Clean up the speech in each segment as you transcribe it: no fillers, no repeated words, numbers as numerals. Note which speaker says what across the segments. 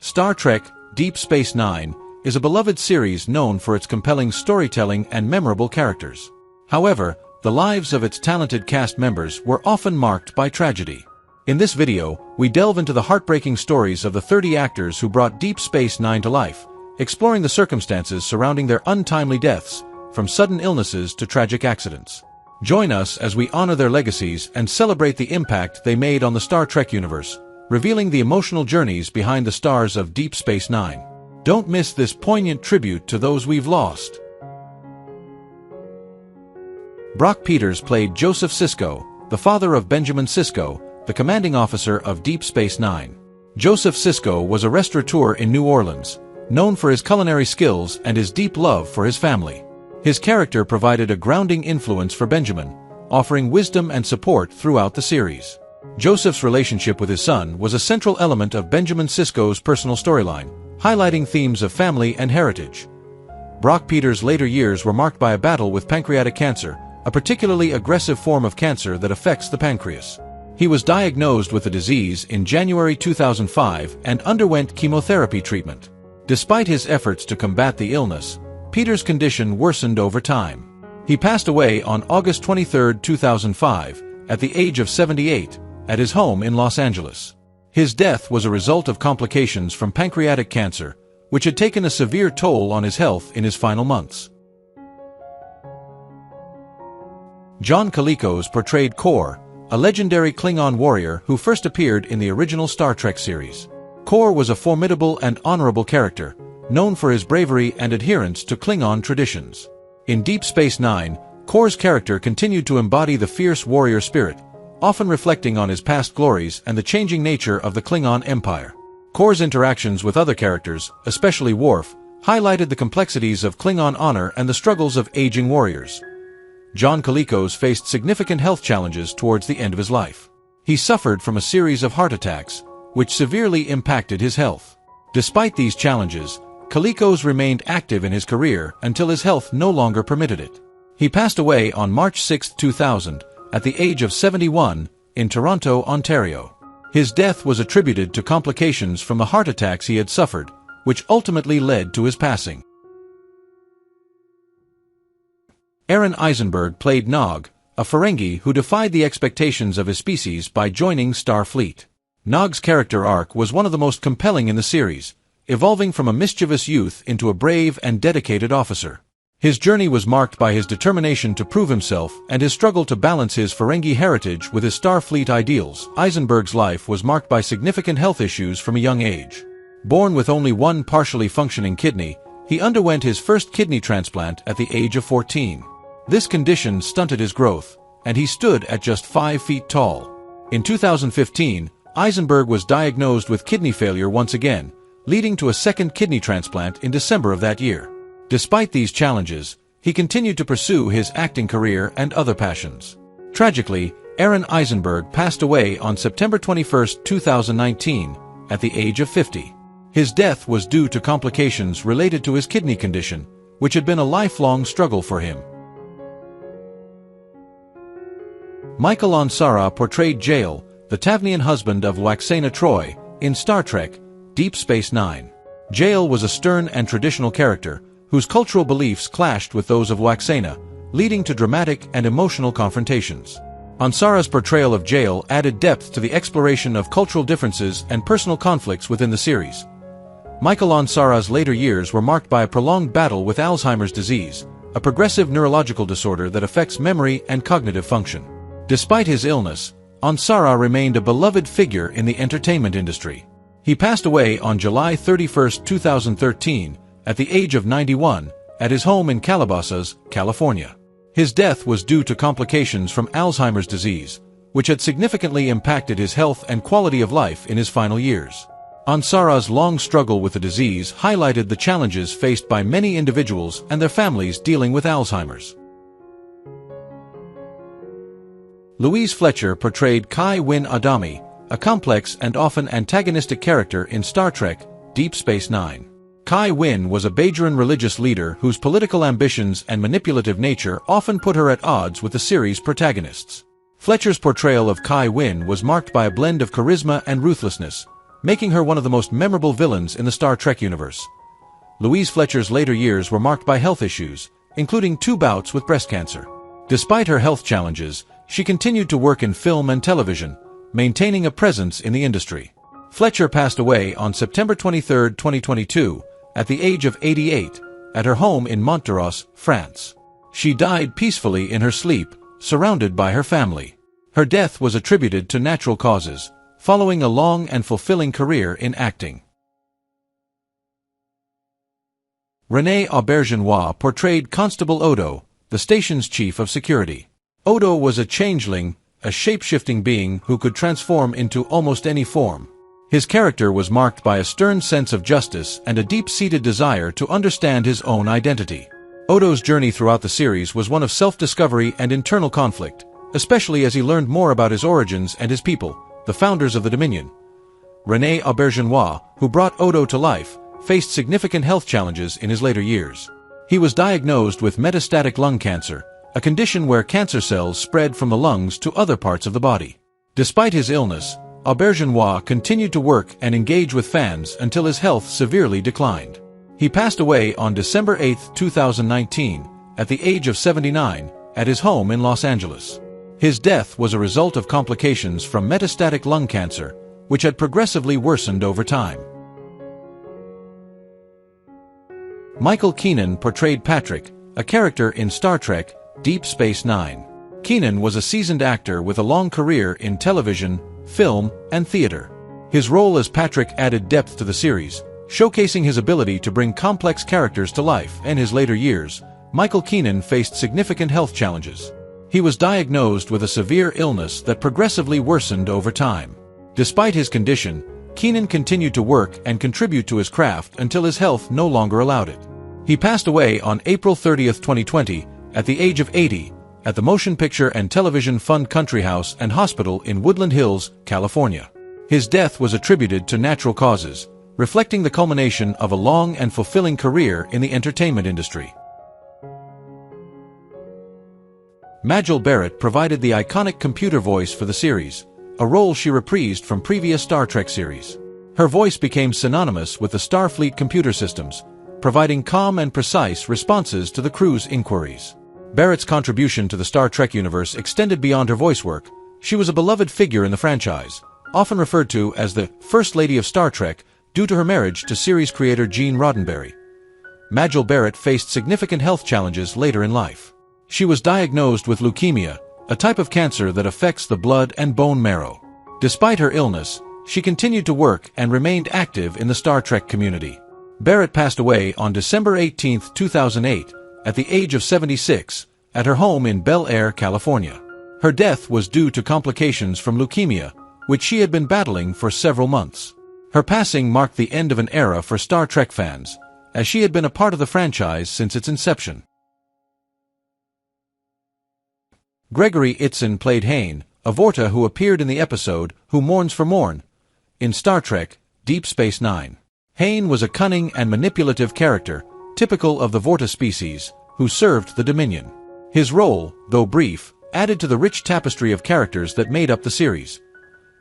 Speaker 1: Star Trek: Deep Space Nine is a beloved series known for its compelling storytelling and memorable characters. However, the lives of its talented cast members were often marked by tragedy. In this video, we delve into the heartbreaking stories of the 30 actors who brought Deep Space Nine to life, exploring the circumstances surrounding their untimely deaths, from sudden illnesses to tragic accidents. Join us as we honor their legacies and celebrate the impact they made on the Star Trek universe, revealing the emotional journeys behind the stars of Deep Space Nine. Don't miss this poignant tribute to those we've lost. Brock Peters played Joseph Sisko, the father of Benjamin Sisko, the commanding officer of Deep Space Nine. Joseph Sisko was a restaurateur in New Orleans, known for his culinary skills and his deep love for his family. His character provided a grounding influence for Benjamin, offering wisdom and support throughout the series. Joseph's relationship with his son was a central element of Benjamin Sisko's personal storyline, highlighting themes of family and heritage. Brock Peters' later years were marked by a battle with pancreatic cancer, a particularly aggressive form of cancer that affects the pancreas. He was diagnosed with the disease in January 2005 and underwent chemotherapy treatment. Despite his efforts to combat the illness, Peters' condition worsened over time. He passed away on August 23, 2005, at the age of 78, at his home in Los Angeles. His death was a result of complications from pancreatic cancer, which had taken a severe toll on his health in his final months. John Colicos portrayed Kor, a legendary Klingon warrior who first appeared in the original Star Trek series. Kor was a formidable and honorable character, known for his bravery and adherence to Klingon traditions. In Deep Space Nine, Kor's character continued to embody the fierce warrior spirit, often reflecting on his past glories and the changing nature of the Klingon Empire. Kor's interactions with other characters, especially Worf, highlighted the complexities of Klingon honor and the struggles of aging warriors. John Colicos faced significant health challenges towards the end of his life. He suffered from a series of heart attacks, which severely impacted his health. Despite these challenges, Colicos remained active in his career until his health no longer permitted it. He passed away on March 6, 2000, at the age of 71, in Toronto, Ontario. His death was attributed to complications from the heart attacks he had suffered, which ultimately led to his passing. Aaron Eisenberg played Nog, a Ferengi who defied the expectations of his species by joining Starfleet. Nog's character arc was one of the most compelling in the series, evolving from a mischievous youth into a brave and dedicated officer. His journey was marked by his determination to prove himself and his struggle to balance his Ferengi heritage with his Starfleet ideals. Eisenberg's life was marked by significant health issues from a young age. Born with only one partially functioning kidney, he underwent his first kidney transplant at the age of 14. This condition stunted his growth, and he stood at just 5 feet tall. In 2015, Eisenberg was diagnosed with kidney failure once again, leading to a second kidney transplant in December of that year. Despite these challenges, he continued to pursue his acting career and other passions. Tragically, Aaron Eisenberg passed away on September 21, 2019, at the age of 50. His death was due to complications related to his kidney condition, which had been a lifelong struggle for him. Michael Ansara portrayed Jael, the Tavnian husband of Lwaxana Troi, in Star Trek: Deep Space Nine. Jael was a stern and traditional character, whose cultural beliefs clashed with those of Lwaxana, leading to dramatic and emotional confrontations. Ansara's portrayal of Jael added depth to the exploration of cultural differences and personal conflicts within the series. Michael Ansara's later years were marked by a prolonged battle with Alzheimer's disease, a progressive neurological disorder that affects memory and cognitive function. Despite his illness, Ansara remained a beloved figure in the entertainment industry. He passed away on July 31, 2013, at the age of 91, at his home in Calabasas, California. His death was due to complications from Alzheimer's disease, which had significantly impacted his health and quality of life in his final years. Ansara's long struggle with the disease highlighted the challenges faced by many individuals and their families dealing with Alzheimer's. Louise Fletcher portrayed Kai Wynn Adami, a complex and often antagonistic character in Star Trek: Deep Space Nine. Kai Wynn was a Bajoran religious leader whose political ambitions and manipulative nature often put her at odds with the series' protagonists. Fletcher's portrayal of Kai Wynn was marked by a blend of charisma and ruthlessness, making her one of the most memorable villains in the Star Trek universe. Louise Fletcher's later years were marked by health issues, including 2 bouts with breast cancer. Despite her health challenges, she continued to work in film and television, maintaining a presence in the industry. Fletcher passed away on September 23, 2022, at the age of 88, at her home in Monteros, France. She died peacefully in her sleep, surrounded by her family. Her death was attributed to natural causes, following a long and fulfilling career in acting. Renee Auberneau portrayed Constable Odo, the station's chief of security. Odo was a changeling, a shape-shifting being who could transform into almost any form. His character was marked by a stern sense of justice and a deep-seated desire to understand his own identity. Odo's journey throughout the series was one of self-discovery and internal conflict, especially as he learned more about his origins and his people, the founders of the Dominion. Renee Auberneau, who brought Odo to life, faced significant health challenges in his later years. He was diagnosed with metastatic lung cancer, a condition where cancer cells spread from the lungs to other parts of the body. Despite his illness, Auberneau continued to work and engage with fans until his health severely declined. He passed away on December 8, 2019, at the age of 79, at his home in Los Angeles. His death was a result of complications from metastatic lung cancer, which had progressively worsened over time. Michael Kenan portrayed Patrick, a character in Star Trek, Deep Space Nine. Kenan was a seasoned actor with a long career in television, film, and theater. His role as Patrick added depth to the series, showcasing his ability to bring complex characters to life. In his later years, Michael Kenan faced significant health challenges. He was diagnosed with a severe illness that progressively worsened over time. Despite his condition, Kenan continued to work and contribute to his craft until his health no longer allowed it. He passed away on April 30, 2020, at the age of 80, at the Motion Picture and Television Fund Country House and Hospital in Woodland Hills, California. His death was attributed to natural causes, reflecting the culmination of a long and fulfilling career in the entertainment industry. Margaret Barrett provided the iconic computer voice for the series, a role she reprised from previous Star Trek series. Her voice became synonymous with the Starfleet computer systems, providing calm and precise responses to the crew's inquiries. Barrett's contribution to the Star Trek universe extended beyond her voice work. She was a beloved figure in the franchise, often referred to as the First Lady of Star Trek due to her marriage to series creator Gene Roddenberry. Margaret Barrett faced significant health challenges later in life. She was diagnosed with leukemia, a type of cancer that affects the blood and bone marrow. Despite her illness, she continued to work and remained active in the Star Trek community. Barrett passed away on December 18, 2008, at the age of 76, at her home in Bel Air, California. Her death was due to complications from leukemia, which she had been battling for several months. Her passing marked the end of an era for Star Trek fans, as she had been a part of the franchise since its inception. Gregory Itson played Haney, a Vorta who appeared in the episode Who Mourns for Morn in Star Trek, Deep Space Nine. Haney was a cunning and manipulative character, typical of the Vorta species, who served the Dominion. His role, though brief, added to the rich tapestry of characters that made up the series.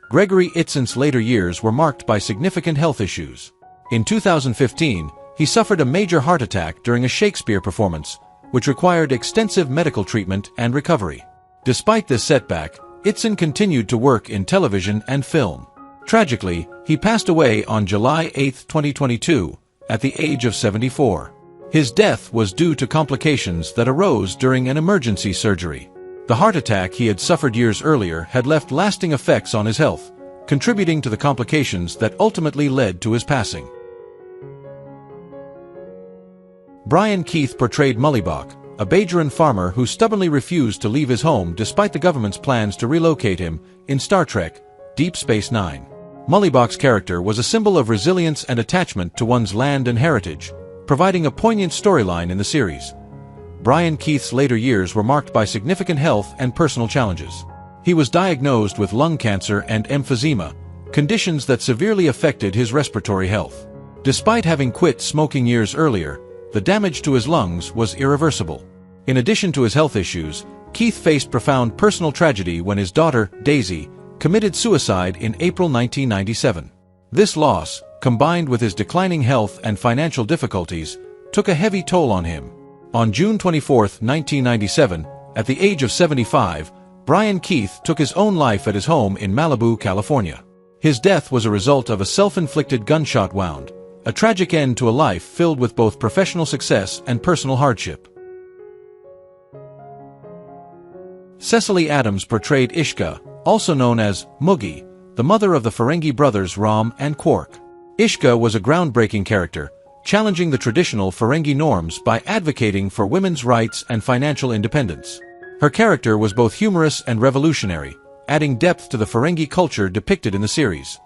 Speaker 1: Gregory Itson's later years were marked by significant health issues. In 2015, he suffered a major heart attack during a Shakespeare performance, which required extensive medical treatment and recovery. Despite this setback, Itson continued to work in television and film. Tragically, he passed away on July 8, 2022, at the age of 74. His death was due to complications that arose during an emergency surgery. The heart attack he had suffered years earlier had left lasting effects on his health, contributing to the complications that ultimately led to his passing. Brian Keith portrayed Mullibok, a Bajoran farmer who stubbornly refused to leave his home despite the government's plans to relocate him in Star Trek, Deep Space Nine. Mullibok's character was a symbol of resilience and attachment to one's land and heritage, providing a poignant storyline in the series. Brian Keith's later years were marked by significant health and personal challenges. He was diagnosed with lung cancer and emphysema, conditions that severely affected his respiratory health. Despite having quit smoking years earlier, the damage to his lungs was irreversible. In addition to his health issues, Keith faced profound personal tragedy when his daughter, Daisy, committed suicide in April 1997. This loss, combined with his declining health and financial difficulties, took a heavy toll on him. On June 24, 1997, at the age of 75, Brian Keith took his own life at his home in Malibu, California. His death was a result of a self-inflicted gunshot wound, a tragic end to a life filled with both professional success and personal hardship. Cesal Adams portrayed Ishka, also known as Moogie, the mother of the Ferengi brothers Rom and Quark. Ishka was a groundbreaking character, challenging the traditional Ferengi norms by advocating for women's rights and financial independence. Her character was both humorous and revolutionary, adding depth to the Ferengi culture depicted in the series.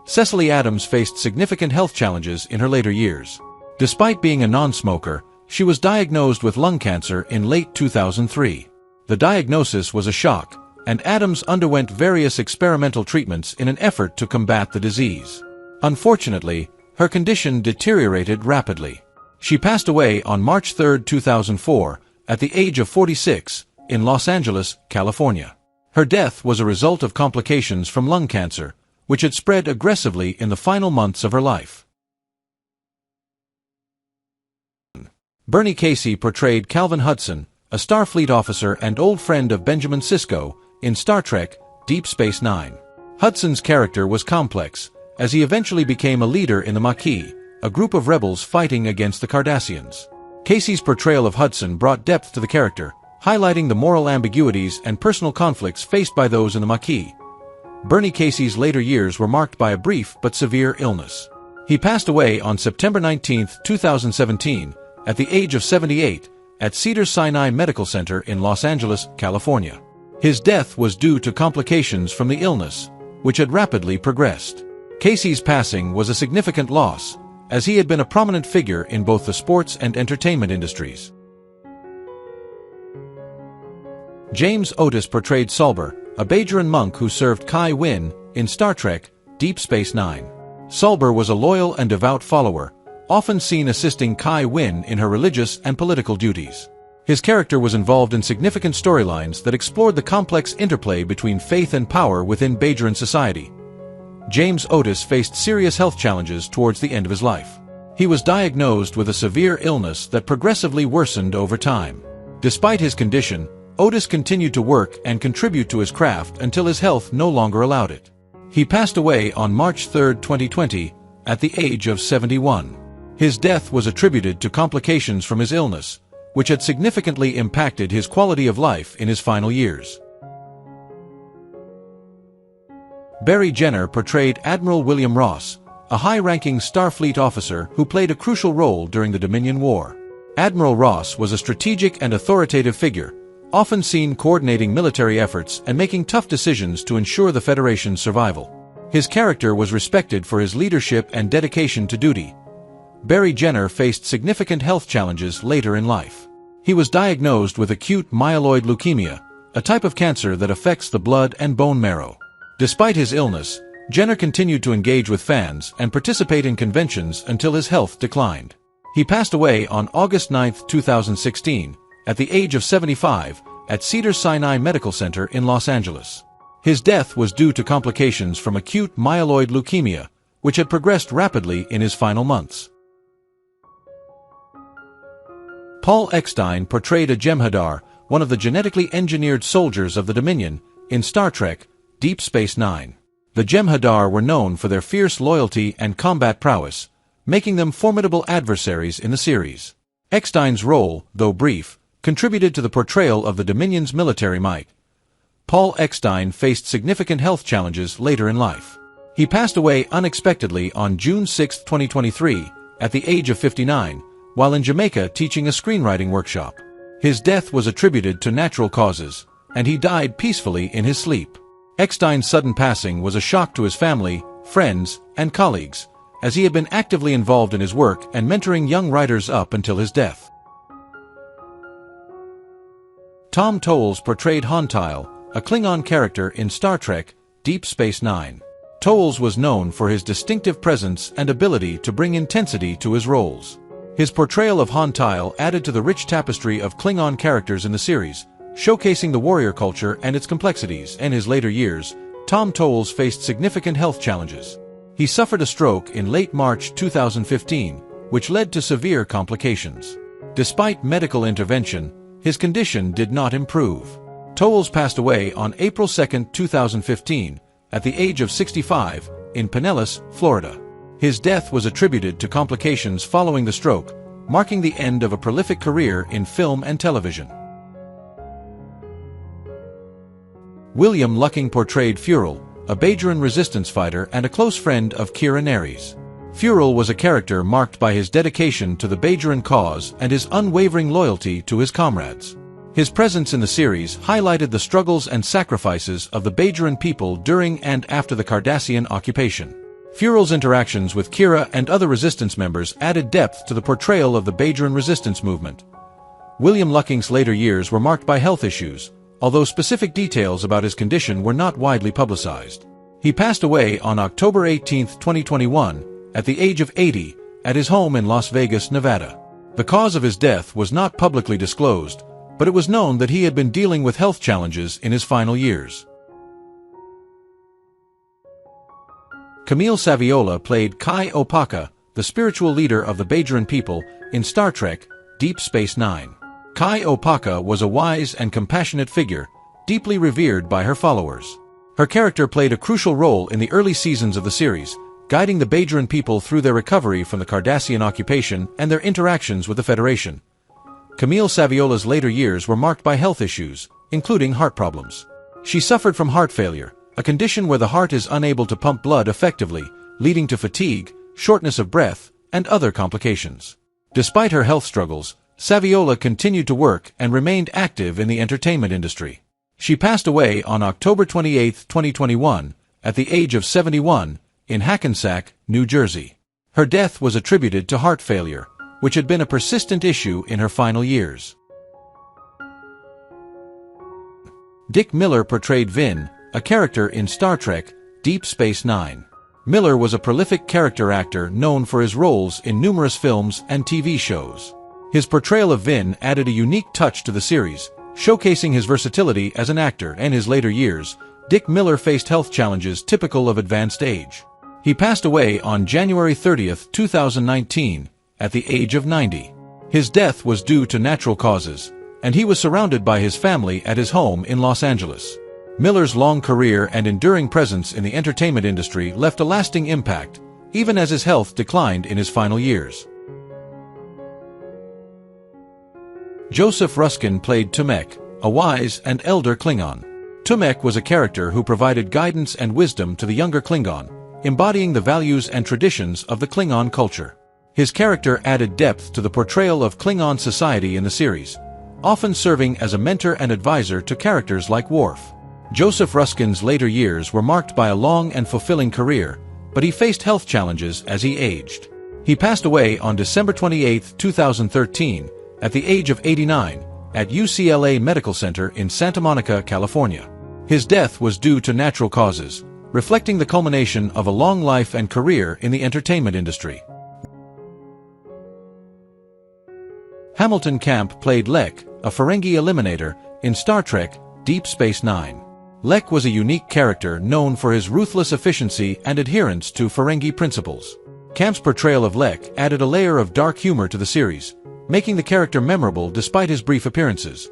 Speaker 1: Cesal Adams faced significant health challenges in her later years. Despite being a non-smoker, she was diagnosed with lung cancer in late 2003. The diagnosis was a shock, and Adams underwent various experimental treatments in an effort to combat the disease. Unfortunately, her condition deteriorated rapidly. She passed away on March 3, 2004, at the age of 46, in Los Angeles, California. Her death was a result of complications from lung cancer, which had spread aggressively in the final months of her life. Bernie Casey portrayed Calvin Hudson, a Starfleet officer and old friend of Benjamin Sisko, in Star Trek: Deep Space Nine. Hudson's character was complex, as he eventually became a leader in the Maquis, a group of rebels fighting against the Cardassians. Casey's portrayal of Hudson brought depth to the character, highlighting the moral ambiguities and personal conflicts faced by those in the Maquis. Bernie Casey's later years were marked by a brief but severe illness. He passed away on September 19, 2017, at the age of 78, at Cedars-Sinai Medical Center in Los Angeles, California. His death was due to complications from the illness, which had rapidly progressed. Casey's passing was a significant loss, as he had been a prominent figure in both the sports and entertainment industries. James Otis portrayed Sulber, a Bajoran monk who served Kai Wynn in Star Trek: Deep Space Nine. Sulber was a loyal and devout follower, often seen assisting Kai Wynn in her religious and political duties. His character was involved in significant storylines that explored the complex interplay between faith and power within Bajoran society. James Otis faced serious health challenges towards the end of his life. He was diagnosed with a severe illness that progressively worsened over time. Despite his condition, Otis continued to work and contribute to his craft until his health no longer allowed it. He passed away on March 3, 2020, at the age of 71. His death was attributed to complications from his illness, which had significantly impacted his quality of life in his final years. Barry Jenner portrayed Admiral William Ross, a high-ranking Starfleet officer who played a crucial role during the Dominion War. Admiral Ross was a strategic and authoritative figure, often seen coordinating military efforts and making tough decisions to ensure the Federation's survival. His character was respected for his leadership and dedication to duty. Barry Jenner faced significant health challenges later in life. He was diagnosed with acute myeloid leukemia, a type of cancer that affects the blood and bone marrow. Despite his illness, Jenner continued to engage with fans and participate in conventions until his health declined. He passed away on August 9, 2016, at the age of 75, at Cedars-Sinai Medical Center in Los Angeles. His death was due to complications from acute myeloid leukemia, which had progressed rapidly in his final months. Paul Eckstein portrayed a Jem'Hadar, one of the genetically engineered soldiers of the Dominion, in Star Trek: Deep Space Nine. The Jem'Hadar were known for their fierce loyalty and combat prowess, making them formidable adversaries in the series. Eckstein's role, though brief, contributed to the portrayal of the Dominion's military might. Paul Eckstein faced significant health challenges later in life. He passed away unexpectedly on June 6, 2023, at the age of 59, while in Jamaica teaching a screenwriting workshop. His death was attributed to natural causes, and he died peacefully in his sleep. Eckstein's sudden passing was a shock to his family, friends, and colleagues, as he had been actively involved in his work and mentoring young writers up until his death. Tom Towles portrayed Hontyle, a Klingon character in Star Trek: Deep Space Nine. Towles was known for his distinctive presence and ability to bring intensity to his roles. His portrayal of Hontyle added to the rich tapestry of Klingon characters in the series, showcasing the warrior culture and its complexities. In his later years, Tom Towles faced significant health challenges. He suffered a stroke in late March 2015, which led to severe complications. Despite medical intervention, his condition did not improve. Towles passed away on April 2, 2015, at the age of 65, in Pinellas, Florida. His death was attributed to complications following the stroke, marking the end of a prolific career in film and television. William Lucking portrayed Furel, a Bajoran resistance fighter and a close friend of Kira Nerys. Furel was a character marked by his dedication to the Bajoran cause and his unwavering loyalty to his comrades. His presence in the series highlighted the struggles and sacrifices of the Bajoran people during and after the Cardassian occupation. Furel's interactions with Kira and other resistance members added depth to the portrayal of the Bajoran resistance movement. William Lucking's later years were marked by health issues, although specific details about his condition were not widely publicized. He passed away on October 18, 2021, at the age of 80, at his home in Las Vegas, Nevada. The cause of his death was not publicly disclosed, but it was known that he had been dealing with health challenges in his final years. Camille Saviola played Kai Opaka, the spiritual leader of the Bajoran people, in Star Trek, Deep Space Nine. Kai Opaka was a wise and compassionate figure, deeply revered by her followers. Her character played a crucial role in the early seasons of the series, guiding the Bajoran people through their recovery from the Cardassian occupation and their interactions with the Federation. Camille Saviola's later years were marked by health issues, including heart problems. She suffered from heart failure, a condition where the heart is unable to pump blood effectively, leading to fatigue, shortness of breath, and other complications. Despite her health struggles, Saviola continued to work and remained active in the entertainment industry. She passed away on October 28, 2021, at the age of 71, in Hackensack, New Jersey. Her death was attributed to heart failure, which had been a persistent issue in her final years. Dick Miller portrayed Vin, a character in Star Trek, Deep Space Nine. Miller was a prolific character actor known for his roles in numerous films and TV shows. His portrayal of Vin added a unique touch to the series, showcasing his versatility as an actor. In his later years, Dick Miller faced health challenges typical of advanced age. He passed away on January 30, 2019, at the age of 90. His death was due to natural causes, and he was surrounded by his family at his home in Los Angeles. Miller's long career and enduring presence in the entertainment industry left a lasting impact, even as his health declined in his final years. Joseph Ruskin played Tumek, a wise and elder Klingon. Tumek was a character who provided guidance and wisdom to the younger Klingon, embodying the values and traditions of the Klingon culture. His character added depth to the portrayal of Klingon society in the series, often serving as a mentor and advisor to characters like Worf. Joseph Ruskin's later years were marked by a long and fulfilling career, but he faced health challenges as he aged. He passed away on December 28, 2013, at the age of 89, at UCLA Medical Center in Santa Monica, California. His death was due to natural causes, reflecting the culmination of a long life and career in the entertainment industry. Hamilton Camp played Lek, a Ferengi eliminator, in Star Trek, Deep Space Nine. Lek was a unique character known for his ruthless efficiency and adherence to Ferengi principles. Camp's portrayal of Lek added a layer of dark humor to the series, making the character memorable despite his brief appearances.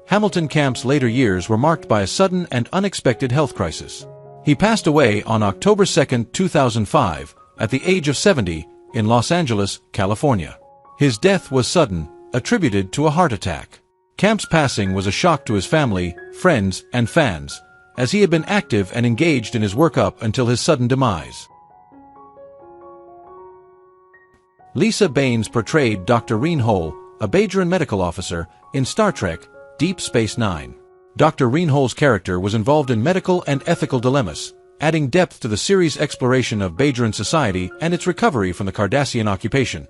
Speaker 1: Hamilton Camp's later years were marked by a sudden and unexpected health crisis. He passed away on October 2, 2005, at the age of 70, in Los Angeles, California. His death was sudden, attributed to a heart attack. Camp's passing was a shock to his family, friends, and fans, as he had been active and engaged in his work up until his sudden demise. Lisa Baines portrayed Dr. Reinhold, a Bajoran medical officer, in Star Trek, Deep Space Nine. Dr. Reinhold's character was involved in medical and ethical dilemmas, adding depth to the series' exploration of Bajoran society and its recovery from the Cardassian occupation.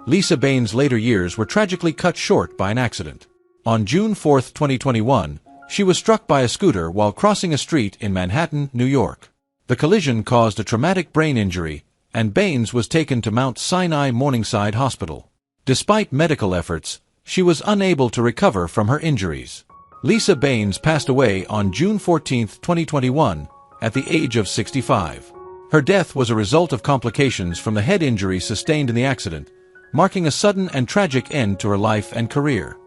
Speaker 1: Lisa Baines' later years were tragically cut short by an accident. On June 4, 2021, she was struck by a scooter while crossing a street in Manhattan, New York. The collision caused a traumatic brain injury, and Baines was taken to Mount Sinai Morningside Hospital. Despite medical efforts, she was unable to recover from her injuries. Lisa Baines passed away on June 14, 2021, at the age of 65. Her death was a result of complications from the head injury sustained in the accident, marking a sudden and tragic end to her life and career.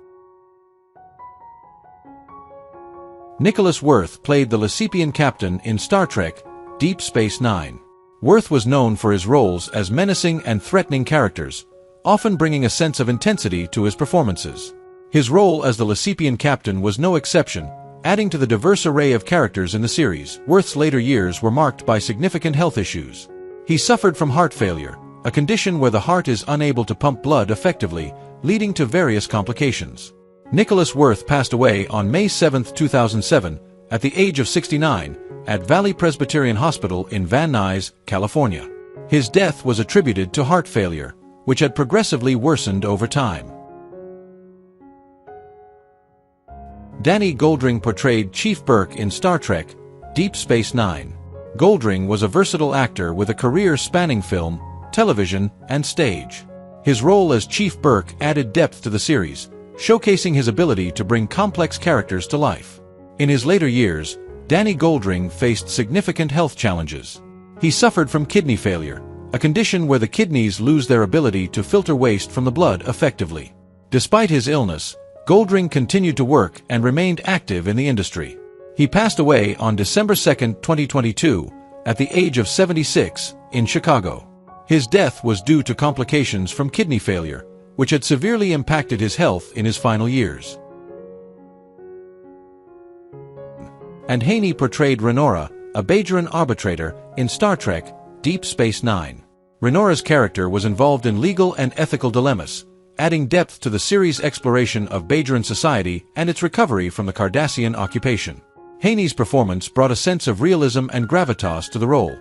Speaker 1: Nicholas Worth played the Lecipian captain in Star Trek: Deep Space Nine. Worth was known for his roles as menacing and threatening characters, often bringing a sense of intensity to his performances. His role as the Lecipian captain was no exception, adding to the diverse array of characters in the series. Worth's later years were marked by significant health issues. He suffered from heart failure, a condition where the heart is unable to pump blood effectively, leading to various complications. Nicholas Worth passed away on May 7, 2007, at the age of 69, at Valley Presbyterian Hospital in Van Nuys, California. His death was attributed to heart failure, which had progressively worsened over time. Danny Goldring portrayed Chief Burke in Star Trek: Deep Space Nine. Goldring was a versatile actor with a career spanning film, television, and stage. His role as Chief Burke added depth to the series, showcasing his ability to bring complex characters to life. In his later years, Danny Goldring faced significant health challenges. He suffered from kidney failure, a condition where the kidneys lose their ability to filter waste from the blood effectively. Despite his illness, Goldring continued to work and remained active in the industry. He passed away on December 2, 2022, at the age of 76, in Chicago. His death was due to complications from kidney failure, which had severely impacted his health in his final years. And Haney portrayed Renora, a Bajoran arbitrator, in Star Trek: Deep Space Nine. Renora's character was involved in legal and ethical dilemmas, adding depth to the series' exploration of Bajoran society and its recovery from the Cardassian occupation. Haney's performance brought a sense of realism and gravitas to the role,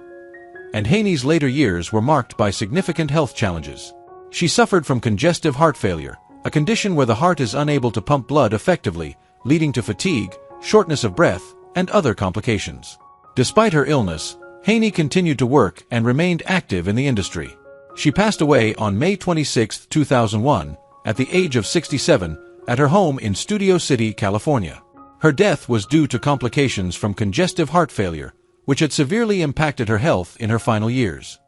Speaker 1: and Haney's later years were marked by significant health challenges. She suffered from congestive heart failure, a condition where the heart is unable to pump blood effectively, leading to fatigue, shortness of breath, and other complications. Despite her illness, Haney continued to work and remained active in the industry. She passed away on May 26, 2001, at the age of 67, at her home in Studio City, California. Her death was due to complications from congestive heart failure, which had severely impacted her health in her final years.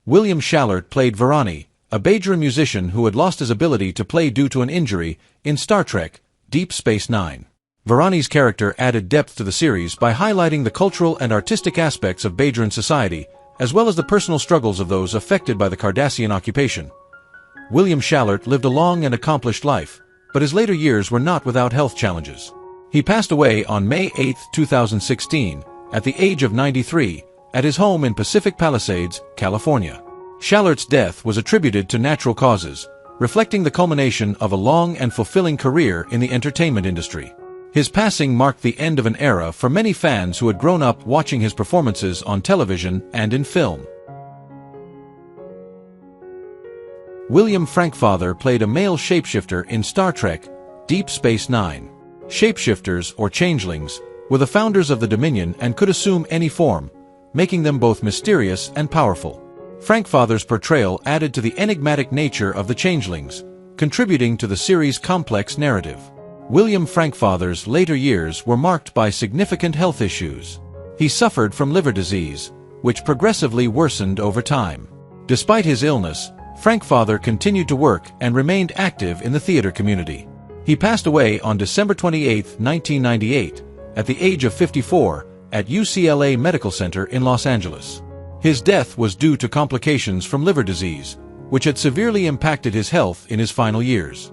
Speaker 1: William Schallert played Varani, a Bajoran musician who had lost his ability to play due to an injury, in Star Trek: Deep Space Nine. Varani's character added depth to the series by highlighting the cultural and artistic aspects of Bajoran society, as well as the personal struggles of those affected by the Cardassian occupation. William Schallert lived a long and accomplished life, but his later years were not without health challenges. He passed away on May 8, 2016, at the age of 93, at his home in Pacific Palisades, California. Schallert's death was attributed to natural causes, reflecting the culmination of a long and fulfilling career in the entertainment industry. His passing marked the end of an era for many fans who had grown up watching his performances on television and in film. William Frankfather played a male shapeshifter in Star Trek: Deep Space Nine. Shapeshifters, or changelings, were the founders of the Dominion and could assume any form, making them both mysterious and powerful. Frankfather's portrayal added to the enigmatic nature of the changelings, contributing to the series' complex narrative. William Frankfather's later years were marked by significant health issues. He suffered from liver disease, which progressively worsened over time. Despite his illness, Frankfather continued to work and remained active in the theater community. He passed away on December 28, 1998, at the age of 54, at UCLA Medical Center in Los Angeles. His death was due to complications from liver disease, which had severely impacted his health in his final years.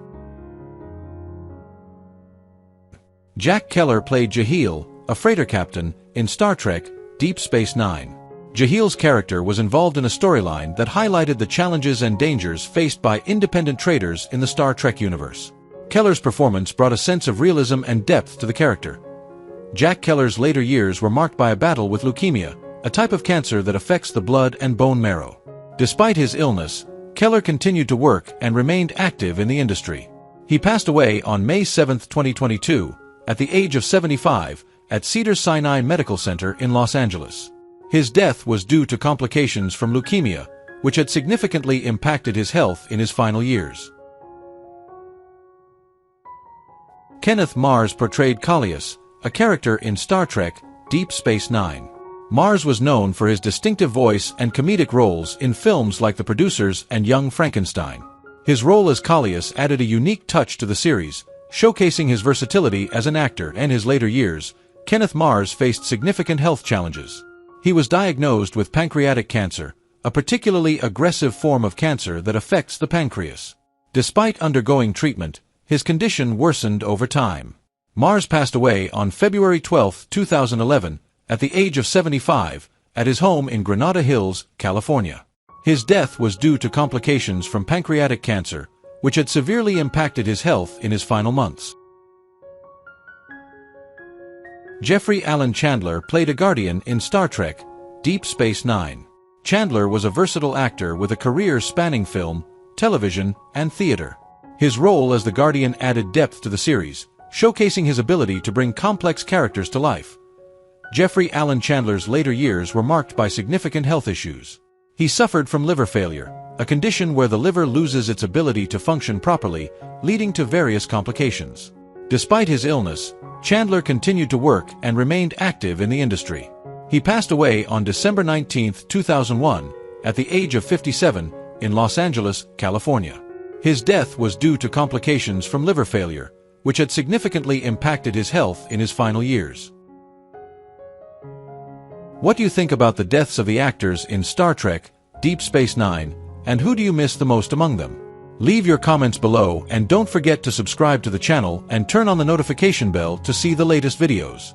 Speaker 1: Jack Keller played Jahil, a freighter captain, in Star Trek: Deep Space Nine. Jahil's character was involved in a storyline that highlighted the challenges and dangers faced by independent traders in the Star Trek universe. Keller's performance brought a sense of realism and depth to the character. Jack Keller's later years were marked by a battle with leukemia, a type of cancer that affects the blood and bone marrow. Despite his illness, Keller continued to work and remained active in the industry. He passed away on May 7, 2022, at the age of 75, at Cedars-Sinai Medical Center in Los Angeles. His death was due to complications from leukemia, which had significantly impacted his health in his final years. Kenneth Mars portrayed Callias, a character in Star Trek: Deep Space Nine. Mars was known for his distinctive voice and comedic roles in films like The Producers and Young Frankenstein. His role as Callias added a unique touch to the series, showcasing his versatility as an actor. In his later years, Kenneth Mars faced significant health challenges. He was diagnosed with pancreatic cancer, a particularly aggressive form of cancer that affects the pancreas. Despite undergoing treatment, his condition worsened over time. Mars passed away on February 12, 2011, at the age of 75, at his home in Granada Hills, California. His death was due to complications from pancreatic cancer, which had severely impacted his health in his final months. Jeffrey Alan Chandler played a Guardian in Star Trek: Deep Space Nine. Chandler was a versatile actor with a career spanning film, television, and theater. His role as the Guardian added depth to the series, showcasing his ability to bring complex characters to life. Jeffrey Alan Chandler's later years were marked by significant health issues. He suffered from liver failure, a condition where the liver loses its ability to function properly, leading to various complications. Despite his illness, Chandler continued to work and remained active in the industry. He passed away on December 19, 2001, at the age of 57, in Los Angeles, California. His death was due to complications from liver failure, which had significantly impacted his health in his final years. What do you think about the deaths of the actors in Star Trek: Deep Space Nine, and who do you miss the most among them? Leave your comments below and don't forget to subscribe to the channel and turn on the notification bell to see the latest videos.